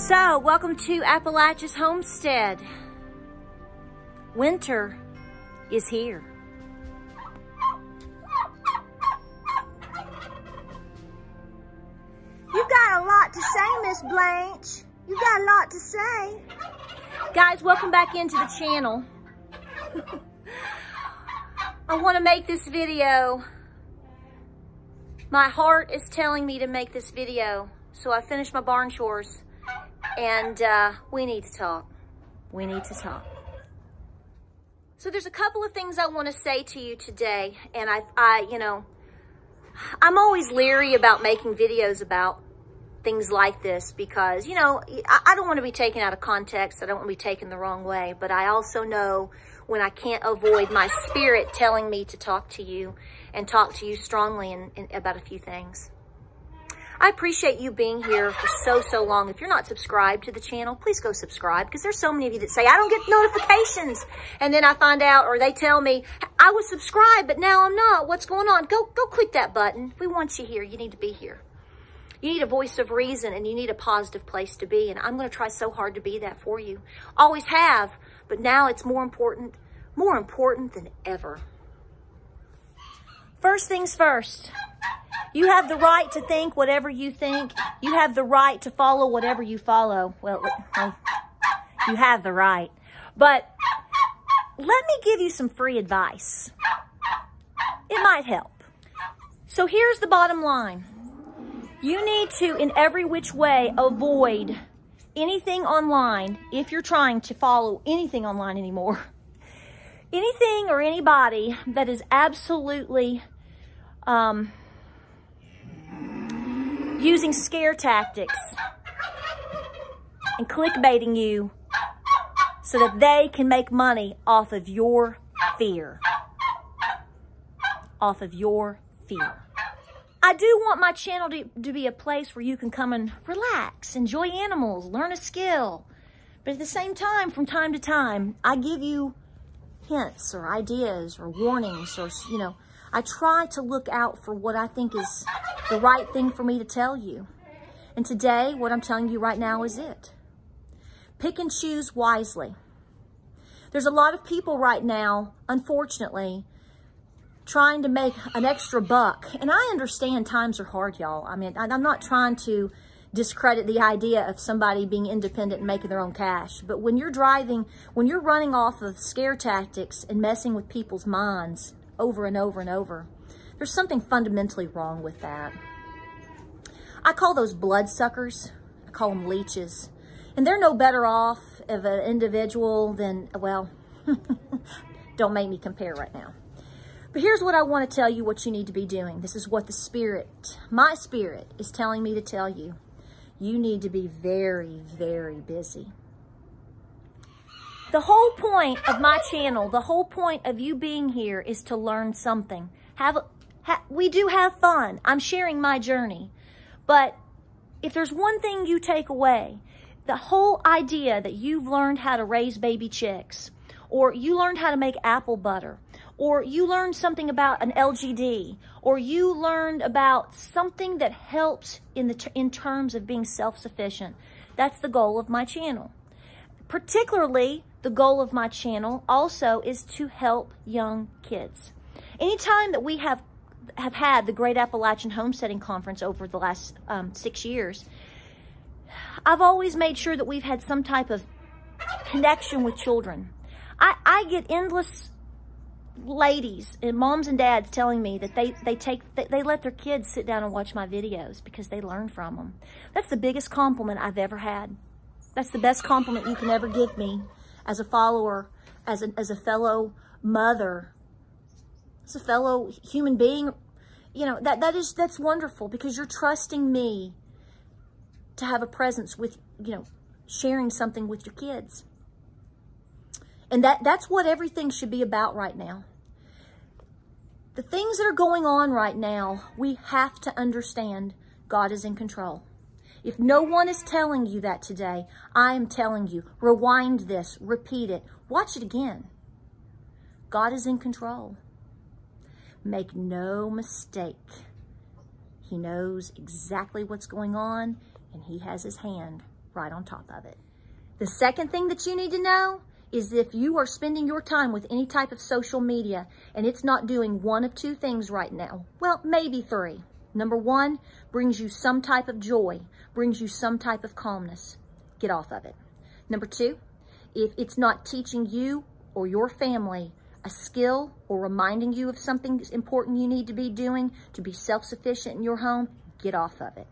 So, welcome to Appalachia's Homestead. Winter is here. You got a lot to say, Miss Blanche. You got a lot to say. Guys, welcome back into the channel. I want to make this video. My heart is telling me to make this video. So I finished my barn chores and we need to talk. We need to talk. So there's a couple of things I want to say to you today. And I'm always leery about making videos about things like this because, I don't want to be taken out of context. I don't want to be taken the wrong way. But I also know when I can't avoid my spirit telling me to talk to you and talk to you strongly about a few things. I appreciate you being here for so long. If you're not subscribed to the channel, please go subscribe because there's so many of you that say, I don't get notifications. And then I find out, or they tell me, I was subscribed, but now I'm not. What's going on? Go click that button. We want you here. You need to be here. You need a voice of reason and you need a positive place to be. And I'm going to try so hard to be that for you. Always have, but now it's more important than ever. First things first. You have the right to think whatever you think. You have the right to follow whatever you follow. Well, you have the right. But let me give you some free advice. It might help. So here's the bottom line. You need to, in every which way, avoid anything online if you're trying to follow anything online anymore. Anything or anybody that is absolutely using scare tactics and clickbaiting you so that they can make money off of your fear. Off of your fear. I do want my channel to be a place where you can come and relax, enjoy animals, learn a skill. But at the same time, from time to time, I give you hints or ideas or warnings or, I try to look out for what I think is the right thing for me to tell you. And today, what I'm telling you right now is it. Pick and choose wisely. There's a lot of people right now, unfortunately, trying to make an extra buck. And I understand times are hard, y'all. I mean, I'm not trying to discredit the idea of somebody being independent and making their own cash. But when you're running off of scare tactics and messing with people's minds over and over and over, there's something fundamentally wrong with that. I call those bloodsuckers. I call them leeches. And they're no better off of an individual than, well, don't make me compare right now. But here's what I want to tell you what you need to be doing. This is what my spirit is telling me to tell you. You need to be very, very busy. The whole point of my channel, the whole point of you being here is to learn something. We do have fun. I'm sharing my journey. But if there's one thing you take away, the whole idea that you've learned how to raise baby chicks, or you learned how to make apple butter, or you learned something about an LGD, or you learned about something that helps in terms of being self-sufficient. That's the goal of my channel. Particularly, the goal of my channel also is to help young kids. Anytime that we have had the Great Appalachian Homesteading Conference over the last 6 years, I've always made sure that we've had some type of connection with children. I get endless ladies and moms and dads telling me that they let their kids sit down and watch my videos because they learn from them. That's the biggest compliment I've ever had. That's the best compliment you can ever give me as a follower, as a fellow mother, as a fellow human being. That's wonderful because you're trusting me to have a presence with, sharing something with your kids. And that's what everything should be about right now. The things that are going on right now, we have to understand God is in control. If no one is telling you that today, I am telling you, rewind this, repeat it, watch it again. God is in control. Make no mistake. He knows exactly what's going on, and he has his hand right on top of it. The second thing that you need to know is if you are spending your time with any type of social media and it's not doing one of two things right now, well, maybe three. Number one, brings you some type of joy, brings you some type of calmness. Get off of it. Number two, if it's not teaching you or your family a skill or reminding you of something important you need to be doing to be self-sufficient in your home, get off of it.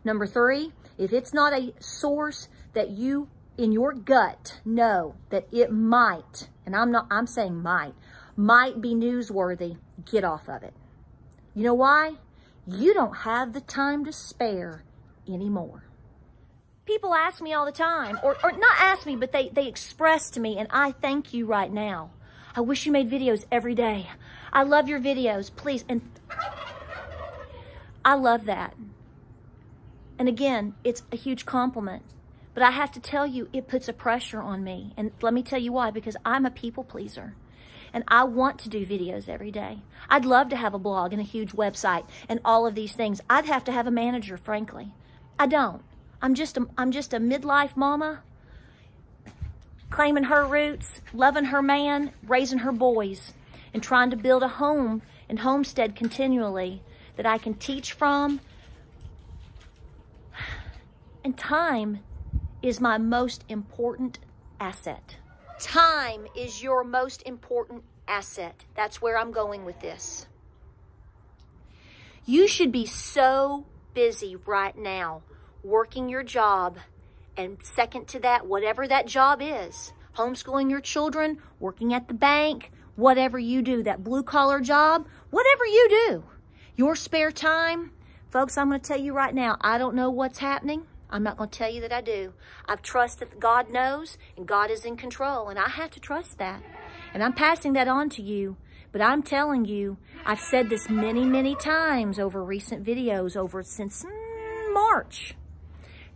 Number three, if it's not a source that you in your gut know that it might, and I'm saying might be newsworthy, get off of it. You know why? You don't have the time to spare anymore. People ask me all the time, or not ask me, but they express to me, and I thank you right now. I wish you made videos every day. I love your videos, please. And I love that. And again, it's a huge compliment. But I have to tell you, it puts a pressure on me. And let me tell you why, because I'm a people pleaser. And I want to do videos every day. I'd love to have a blog and a huge website and all of these things. I'd have to have a manager, frankly. I don't. I'm just a midlife mama, claiming her roots, loving her man, raising her boys, and trying to build a home and homestead continually that I can teach from. And time is my most important asset. Time is your most important asset. That's where I'm going with this. You should be so busy right now working your job, and second to that, whatever that job is, homeschooling your children, working at the bank, whatever you do, that blue-collar job, whatever you do, your spare time. Folks, I'm going to tell you right now, I don't know what's happening. I'm not going to tell you that I do. I've trusted that God knows and God is in control, and I have to trust that. And I'm passing that on to you. But I'm telling you, I've said this many, many times over recent videos, since March.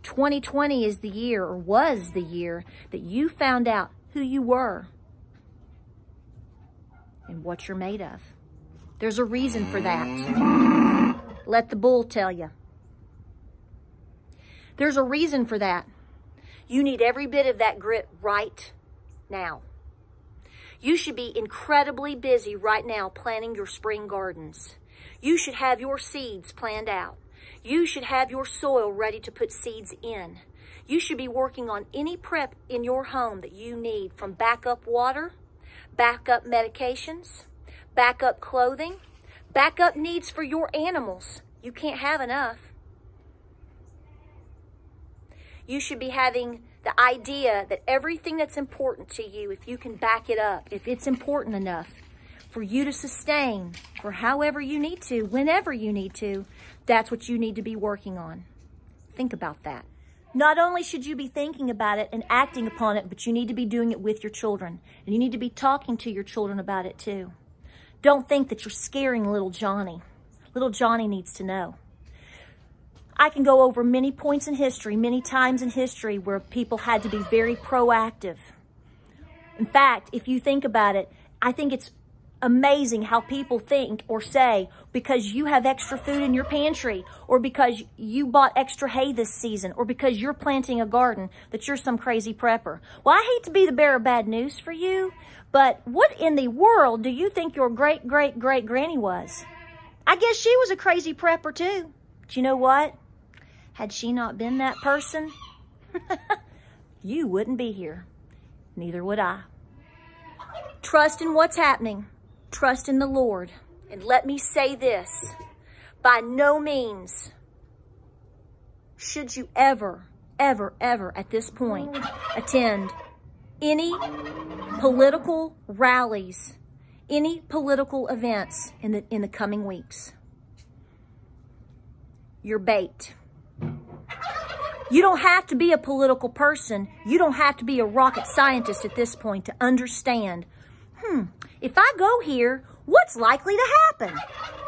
2020 is the year, or was the year, that you found out who you were and what you're made of. There's a reason for that. Let the bull tell you. There's a reason for that. You need every bit of that grit right now. You should be incredibly busy right now planning your spring gardens. You should have your seeds planned out. You should have your soil ready to put seeds in. You should be working on any prep in your home that you need, from backup water, backup medications, backup clothing, backup needs for your animals. You can't have enough. You should be having the idea that everything that's important to you, if you can back it up, if it's important enough for you to sustain for however you need to, whenever you need to, that's what you need to be working on. Think about that. Not only should you be thinking about it and acting upon it, but you need to be doing it with your children. And you need to be talking to your children about it too. Don't think that you're scaring little Johnny. Little Johnny needs to know. I can go over many points in history, many times in history where people had to be very proactive. In fact, if you think about it, I think it's amazing how people think or say, because you have extra food in your pantry, or because you bought extra hay this season, or because you're planting a garden, that you're some crazy prepper. Well, I hate to be the bearer of bad news for you, but what in the world do you think your great-great-great-granny was? I guess she was a crazy prepper too. But you know what? Had she not been that person, you wouldn't be here. Neither would I. Trust in what's happening. Trust in the Lord. And let me say this, by no means should you ever at this point attend any political rallies, any political events in the coming weeks. You're bait. You don't have to be a political person. You don't have to be a rocket scientist at this point to understand, if I go here, what's likely to happen?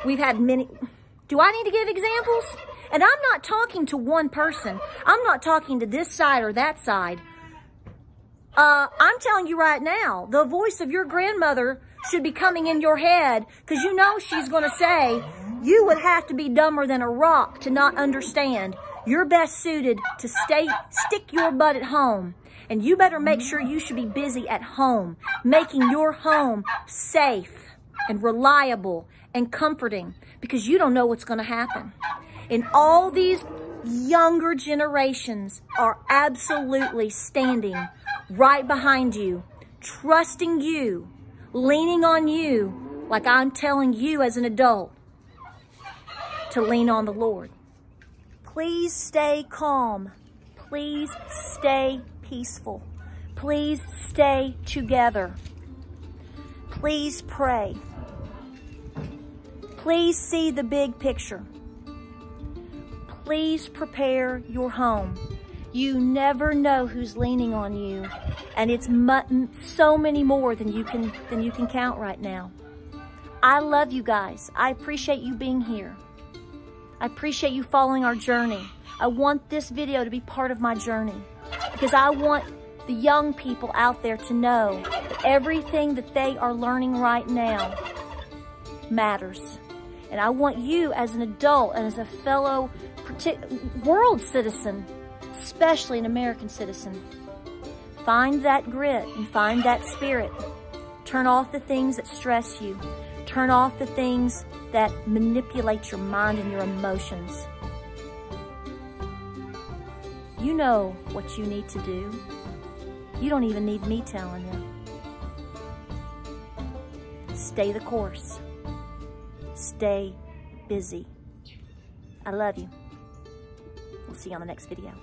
We've had many. Do I need to give examples? And I'm not talking to one person. I'm not talking to this side or that side. I'm telling you right now, the voice of your grandmother should be coming in your head, because you know she's going to say, you would have to be dumber than a rock to not understand. You're best suited to stick your butt at home. And you better make sure you should be busy at home, making your home safe and reliable and comforting, because you don't know what's going to happen. And all these younger generations are absolutely standing right behind you, trusting you, leaning on you, like I'm telling you as an adult to lean on the Lord. Please stay calm. Please stay peaceful. Please stay together. Please pray. Please see the big picture. Please prepare your home. You never know who's leaning on you, and it's so many more than you can count right now. I love you guys. I appreciate you being here. I appreciate you following our journey. I want this video to be part of my journey, because I want the young people out there to know that everything that they are learning right now matters. And I want you as an adult and as a fellow world citizen, especially an American citizen, find that grit and find that spirit. Turn off the things that stress you. Turn off the things that manipulate your mind and your emotions. You know what you need to do. You don't even need me telling you. Stay the course. Stay busy. I love you. We'll see you on the next video.